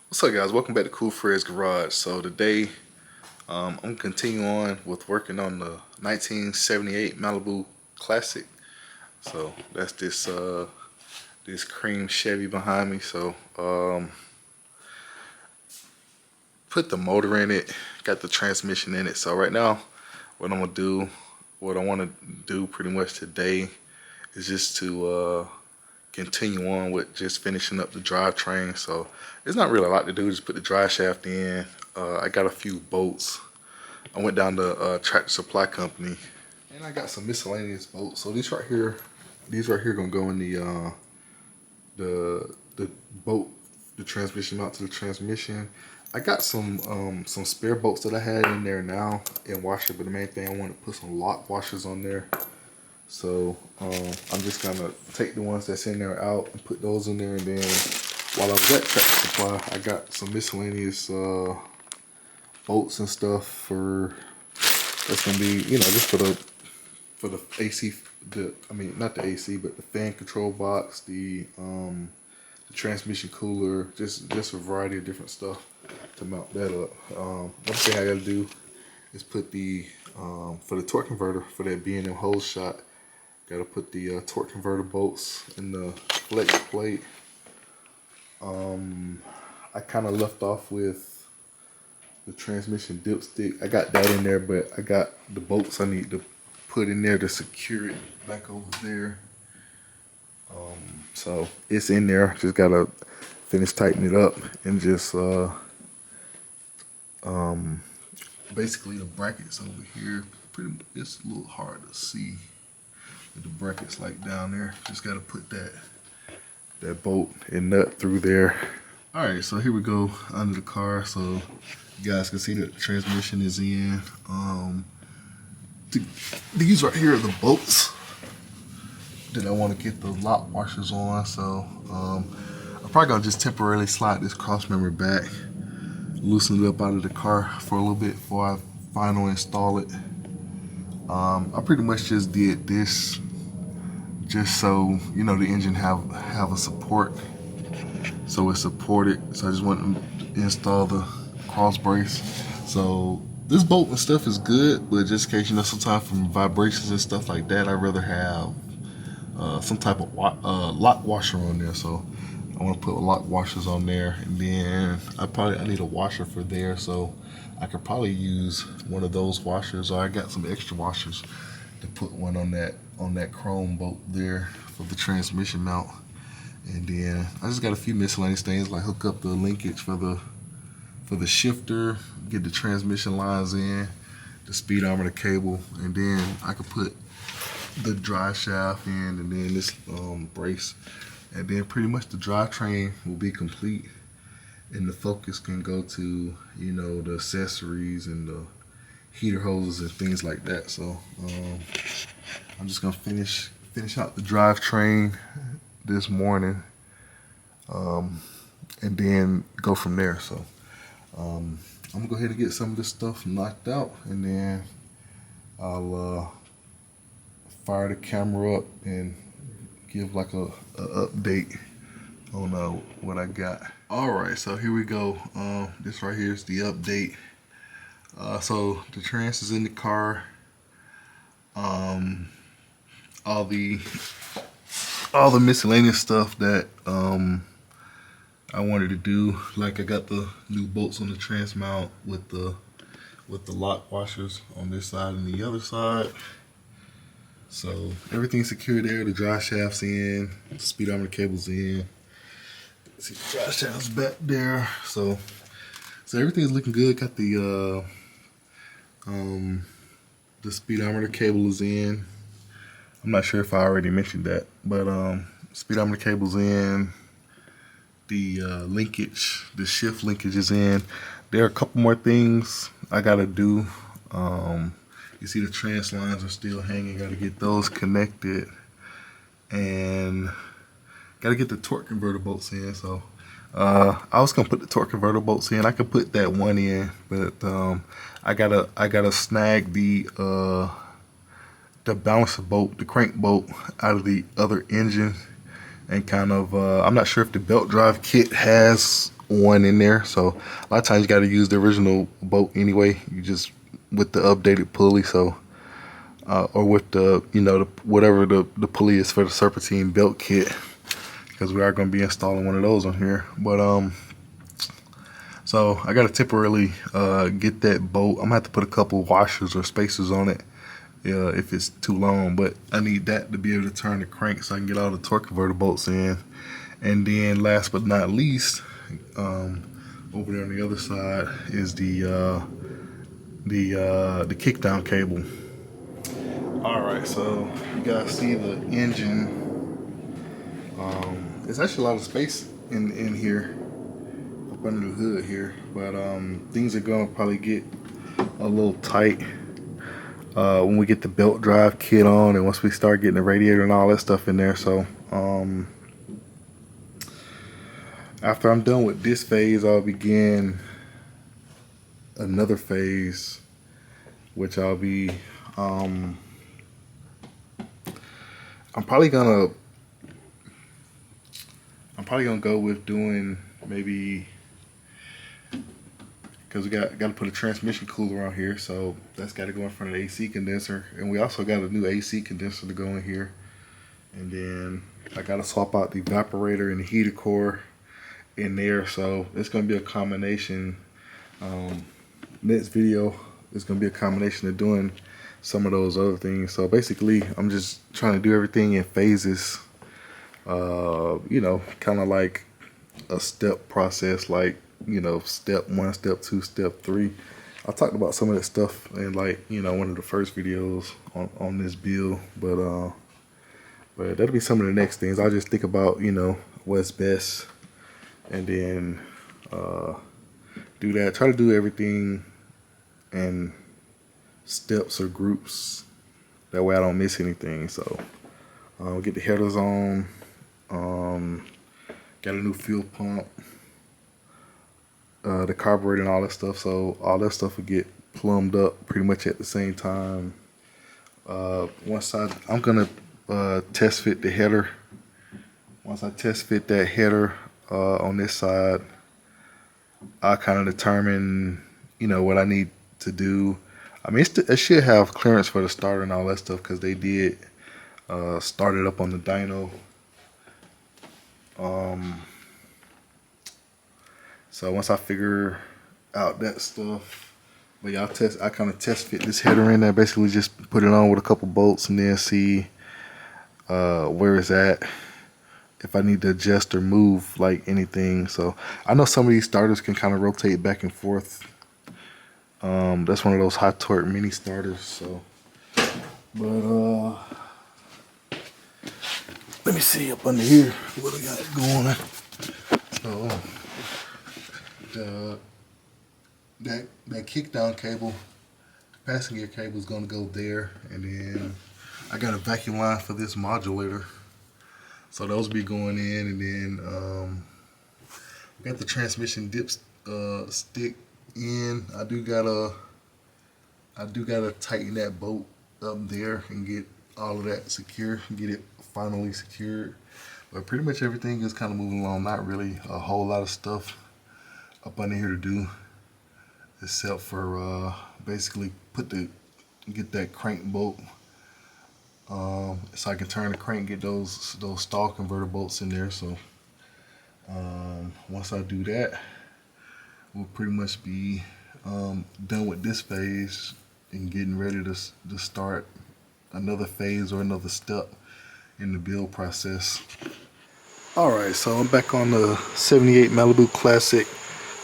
What's up, guys? Welcome back to Cool Fred's Garage. So today, I'm gonna continue on with working on the 1978 Malibu Classic. So that's this cream Chevy behind me. So put the motor in it, got the transmission in it. So right now, what I'm gonna do, what I want to do pretty much today is just to continue on with just finishing up the drivetrain. So there's not really a lot to do. Just put the drive shaft in. I got a few bolts. I went down to Tractor Supply Company, and I got some miscellaneous bolts. So these right here gonna go in the bolt, the transmission mount to the transmission. I got some spare bolts that I had in there now and washer, but the main thing I want to put some lock washers on there. So I'm just gonna take the ones that's in there out and put those in there, and then while I was at Tractor Supply, I got some miscellaneous bolts and stuff for that's gonna be, just for the AC, not the AC, but the fan control box, the transmission cooler, just a variety of different stuff to mount that up. One thing I gotta do is put the for the torque converter for that B&M hose shot. Gotta put the torque converter bolts in the flex plate. I kind of left off with the transmission dipstick. I got that in there, but I got the bolts I need to put in there to secure it back over there. So it's in there. Just gotta finish tightening it up and just basically the brackets over here. It's a little hard to see. The brackets like down there, just got to put that bolt and nut through there. All right, so here we go under the car, so you guys can see that the transmission is in. These right here are the bolts that I want to get the lock washers on. So I'm probably gonna just temporarily slide this cross member back, loosen it up out of the car for a little bit before I finally install it. I pretty much just did this just so the engine have a support, so it's supported. So I just want to install the cross brace. So this bolt and stuff is good, but just in case sometimes from vibrations and stuff like that, I'd rather have some type of lock washer on there. So I want to put lock washers on there, and then I need a washer for there, so I could probably use one of those washers, or I got some extra washers to put one on that chrome bolt there for the transmission mount. And then I just got a few miscellaneous things like hook up the linkage for the shifter, get the transmission lines in, the speedometer cable, and then I could put the drive shaft in, and then this brace, and then pretty much the drivetrain will be complete, and the focus can go to the accessories and the heater hoses and things like that. So I'm just gonna finish out the drivetrain this morning, and then go from there. So I'm gonna go ahead and get some of this stuff knocked out, and then I'll fire the camera up and give like a update on what I got. All right, so here we go. This right here is the update. So the trans is in the car. All the miscellaneous stuff that I wanted to do, like I got the new bolts on the trans mount with the lock washers on this side and the other side. So everything's secure there. The drive shaft's in, the speedometer cable's in. See, the drive shaft's back there. So everything's looking good. Got the speedometer cable is in. I'm not sure if I already mentioned that, but speedometer cable's in. The linkage, the shift linkage is in. There are a couple more things I gotta do. You see the trans lines are still hanging. Gotta get those connected, and gotta get the torque converter bolts in. So I was gonna put the torque converter bolts in. I could put that one in, but I gotta snag the balancer bolt, the crank bolt, out of the other engine, and kind of I'm not sure if the belt drive kit has one in there, so a lot of times you got to use the original bolt anyway. You just with the updated pulley, so or with the whatever the pulley is for the serpentine belt kit, because we are going to be installing one of those on here. But so I got to temporarily get that bolt. I'm gonna have to put a couple washers or spacers on it if it's too long, but I need that to be able to turn the crank so I can get all the torque converter bolts in. And then last but not least, over there on the other side is the kickdown cable. All right, so you guys see the engine. There's actually a lot of space in here up under the hood here, but things are gonna probably get a little tight when we get the belt drive kit on, and once we start getting the radiator and all that stuff in there. So after I'm done with this phase, I'll begin another phase, which I'll be I'm probably gonna go with doing maybe, because we got to put a transmission cooler on here, so that's got to go in front of the AC condenser, and we also got a new AC condenser to go in here, and then I got to swap out the evaporator and the heater core in there. So it's going to be a combination. Next video is going to be a combination of doing some of those other things. So basically I'm just trying to do everything in phases, kind of like a step process, like step 1, step 2, step 3. I talked about some of that stuff in one of the first videos on this build, but that'll be some of the next things. I'll just think about what's best, and then do that. Try to do everything in steps or groups, that way I don't miss anything. So we'll get the headers on, got a new fuel pump, the carburetor and all that stuff, so all that stuff will get plumbed up pretty much at the same time. Once I'm gonna test fit the header. Once I test fit that header on this side, I kind of determine what I need to do. I mean, it should have clearance for the starter and all that stuff, because they did start it up on the dyno. So once I figure out that stuff, but yeah, I kind of test fit this header in there. Basically just put it on with a couple bolts and then see where it's at, if I need to adjust or move like anything. So I know some of these starters can kind of rotate back and forth. That's one of those high torque mini starters. So, but let me see up under here what I got going on. So that kickdown cable, the passenger cable is going to go there, and then I got a vacuum line for this modulator, so those be going in, and then got the transmission dip stick in. I do gotta tighten that bolt up there and get all of that secure, get it finally secured. But pretty much everything is kind of moving along. Not really a whole lot of stuff up under here to do, except for basically get that crank bolt, so I can turn the crank, get those stall converter bolts in there. So once I do that, we'll pretty much be done with this phase and getting ready to start another phase or another step in the build process. Alright, so I'm back on the 78 Malibu Classic.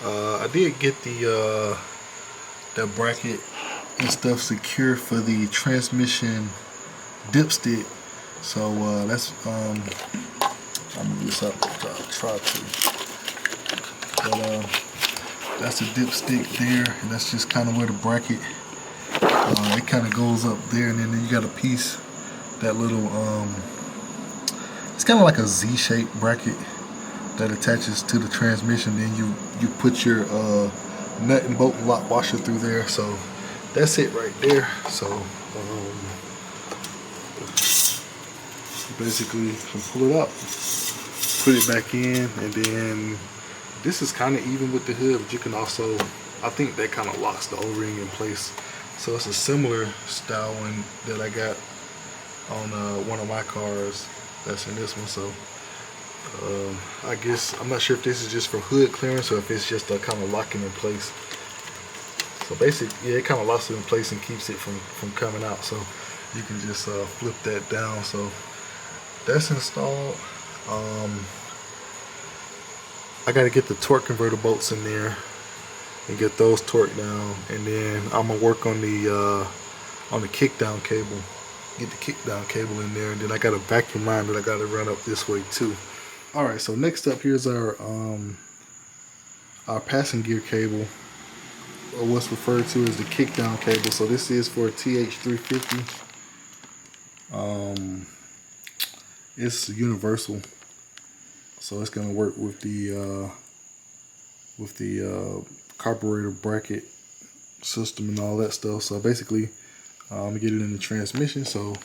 I did get the bracket and stuff secure for the transmission dipstick. So that's I'm gonna move this up. I'll try to. But that's a dipstick there, and that's just kind of where the bracket it kind of goes up there, and then you got a piece, that little it's kind of like a Z-shaped bracket that attaches to the transmission. Then you put your nut and bolt and lock washer through there. So that's it right there. So basically you can pull it up. put it back in, and then this is kind of even with the hood, but you can also, I think that kind of locks the O-ring in place. So it's a similar style one that I got on one of my cars that's in this one. So I guess I'm not sure if this is just for hood clearance or if it's just a kind of locking in place. So basically, yeah, it kind of locks it in place and keeps it from coming out. So you can just flip that down. So that's installed. I got to get the torque converter bolts in there and get those torqued down, and then I'm gonna work on the kick down cable. Get the kick down cable in there, and then I got a vacuum line that I got to run up this way too. All right, so next up, here's our passing gear cable, or what's referred to as the kick down cable. So this is for a TH350. It's universal, so it's gonna work with the carburetor bracket system and all that stuff. So basically, I'm gonna get it in the transmission. So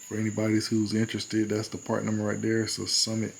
for anybody who's interested, that's the part number right there. So Summit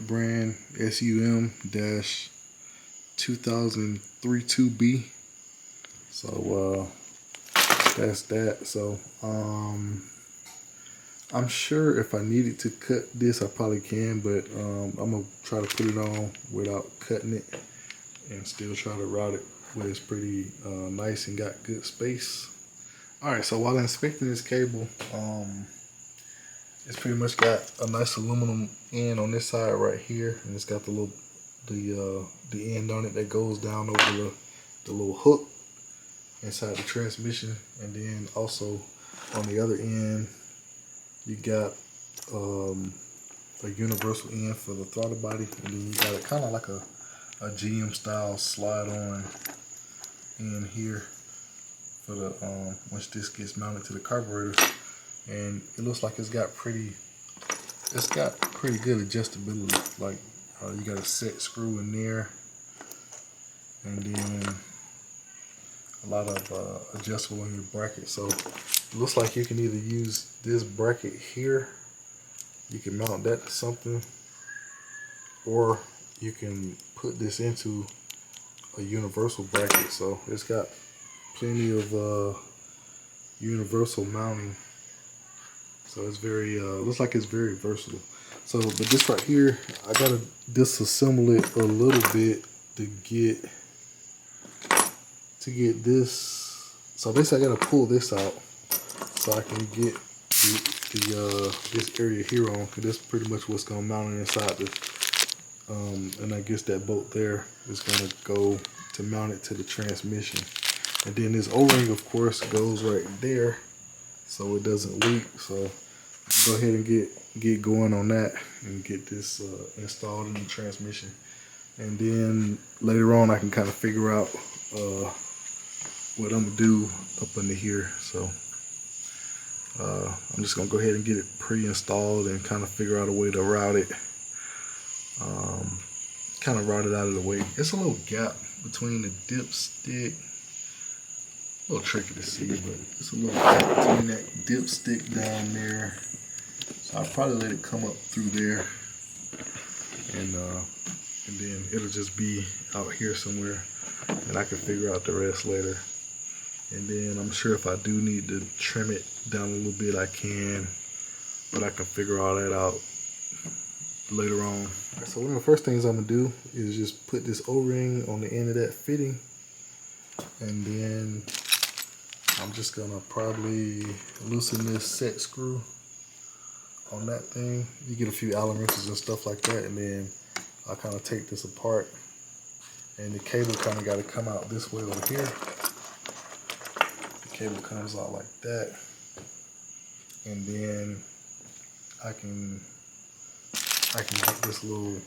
brand SUM-2003-2B. So that's that. So I'm sure if I needed to cut this, I probably can, but I'm gonna try to put it on without cutting it and still try to route it where it's pretty nice and got good space. All right, so while inspecting this cable, it's pretty much got a nice aluminum end on this side right here, and it's got the little the end on it that goes down over the little hook inside the transmission. And then also on the other end, you got a universal end for the throttle body, and then you got it kind of like a GM style slide on in here for the once this gets mounted to the carburetor. And it looks like it's got pretty good adjustability. Like you got a set screw in there, and then a lot of adjustable in your bracket. So it looks like you can either use this bracket here, you can mount that to something, or you can put this into a universal bracket. So it's got plenty of universal mounting. So it's very looks like it's very versatile. So but this right here, I gotta disassemble it a little bit to get this. So basically I gotta pull this out so I can get this area here on, because that's pretty much what's gonna mount it inside the and I guess that bolt there is gonna go to mount it to the transmission. And then this O-ring, of course, goes right there so it doesn't leak. So go ahead and get going on that and get this installed in the transmission. And then later on I can kind of figure out what I'm gonna do up under here. So I'm just gonna go ahead and get it pre-installed and kind of figure out a way to route it. Kind of route it out of the way. It's a little gap between the dipstick. A little tricky to see, but it's a little gap between that dipstick down there. So I'll probably let it come up through there, and then it'll just be out here somewhere, and I can figure out the rest later. And then I'm sure if I do need to trim it down a little bit, I can, but I can figure all that out later on. Right, so one of the first things I'm gonna do is just put this O-ring on the end of that fitting, and then I'm just gonna probably loosen this set screw on that thing. You get a few Allen wrenches and stuff like that, and then I'll kind of take this apart, and the cable kind of got to come out this way over here. The cable comes out like that, and then I can get this little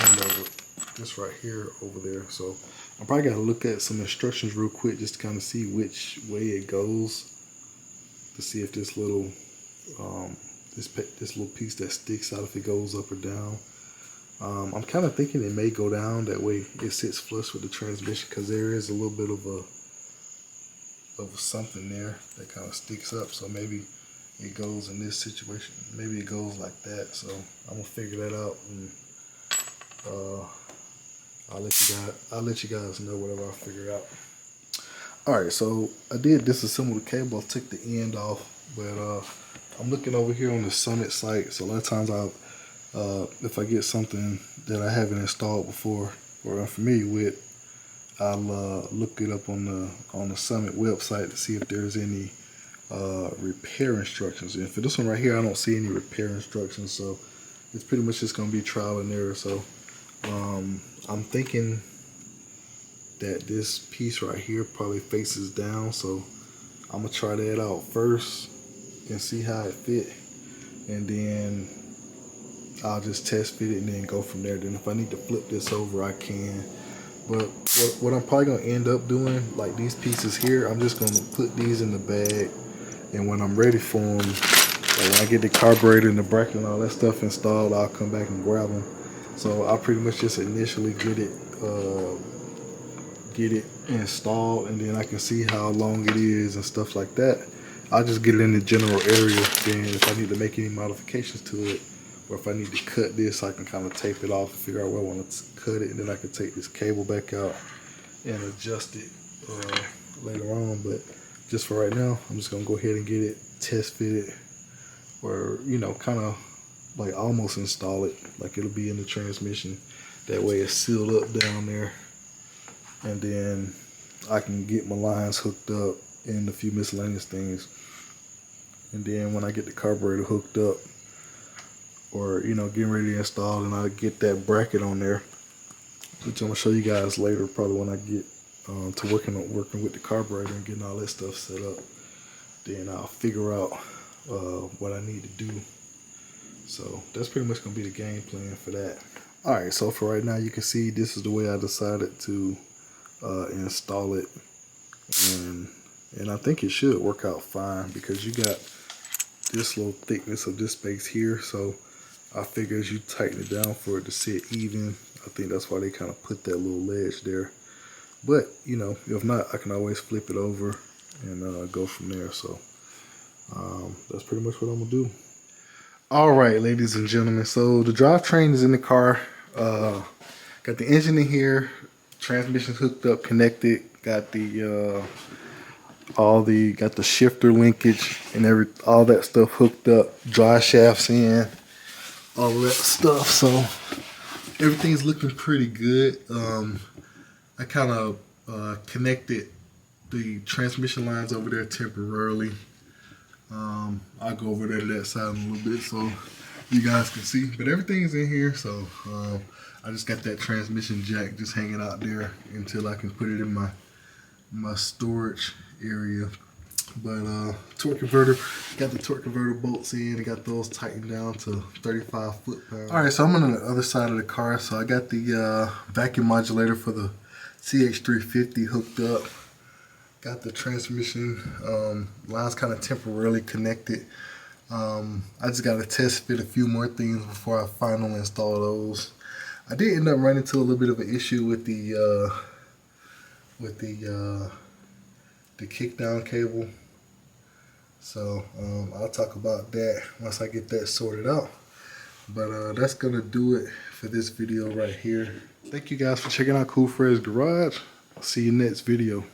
end of it, this right here over there. So I probably got to look at some instructions real quick just to kind of see which way it goes, to see if this little this little piece that sticks out, if it goes up or down. I'm kind of thinking it may go down, that way it sits flush with the transmission, because there is a little bit of something there that kind of sticks up. So maybe it goes in this situation. Maybe it goes like that. So I'm gonna figure that out, and I'll let you guys know whatever I figure out. All right, so I did disassemble the cable. I took the end off, but I'm looking over here on the Summit site. So a lot of times if I get something that I haven't installed before or I'm familiar with, I'll look it up on the Summit website to see if there's any repair instructions. And for this one right here, I don't see any repair instructions, so it's pretty much just gonna be trial and error. So I'm thinking that this piece right here probably faces down, so I'm gonna try that out first and see how it fit, and then I'll just test fit it and then go from there. Then if I need to flip this over, I can. But what I'm probably gonna end up doing, like these pieces here, I'm just gonna put these in the bag, and when I'm ready for them, like when I get the carburetor and the bracket and all that stuff installed, I'll come back and grab them. So I'll pretty much just initially get it installed, and then I can see how long it is and stuff like that. I'll just get it in the general area. Then if I need to make any modifications to it, or if I need to cut this, I can kind of tape it off and figure out where I want to cut it, and then I can take this cable back out and adjust it later on. But just for right now, I'm just gonna go ahead and get it test fitted, or kind of like almost install it, like it'll be in the transmission. That way it's sealed up down there, and then I can get my lines hooked up and a few miscellaneous things. And then when I get the carburetor hooked up, or getting ready to install, and I get that bracket on there, which I'm gonna show you guys later, probably when I get to working with the carburetor and getting all that stuff set up. Then I'll figure out what I need to do. So that's pretty much gonna be the game plan for that. All right, so for right now, you can see this is the way I decided to install it, and I think it should work out fine, because you got this little thickness of this space here. So I figure as you tighten it down for it to sit even, I think that's why they kind of put that little ledge there. But if not, I can always flip it over and go from there. So that's pretty much what I'm gonna do. All right, ladies and gentlemen, so the drivetrain is in the car. Got the engine in here, transmission's hooked up, connected, got the got the shifter linkage and all that stuff hooked up, drive shafts in, all of that stuff. So everything's looking pretty good. I kind of connected the transmission lines over there temporarily. I'll go over there to that side in a little bit so you guys can see, but everything's in here. So I just got that transmission jack just hanging out there until I can put it in my storage area. But torque converter, got the torque converter bolts in. I got those tightened down to 35 foot-pounds. All right, so I'm on the other side of the car. So I got the vacuum modulator for the CH350 hooked up. Got the transmission lines kind of temporarily connected. I just got to test fit a few more things before I finally install those. I did end up running into a little bit of an issue with the kickdown cable. So I'll talk about that once I get that sorted out. But that's gonna do it for this video right here. Thank you guys for checking out Cool Fred's Garage. I'll see you next video.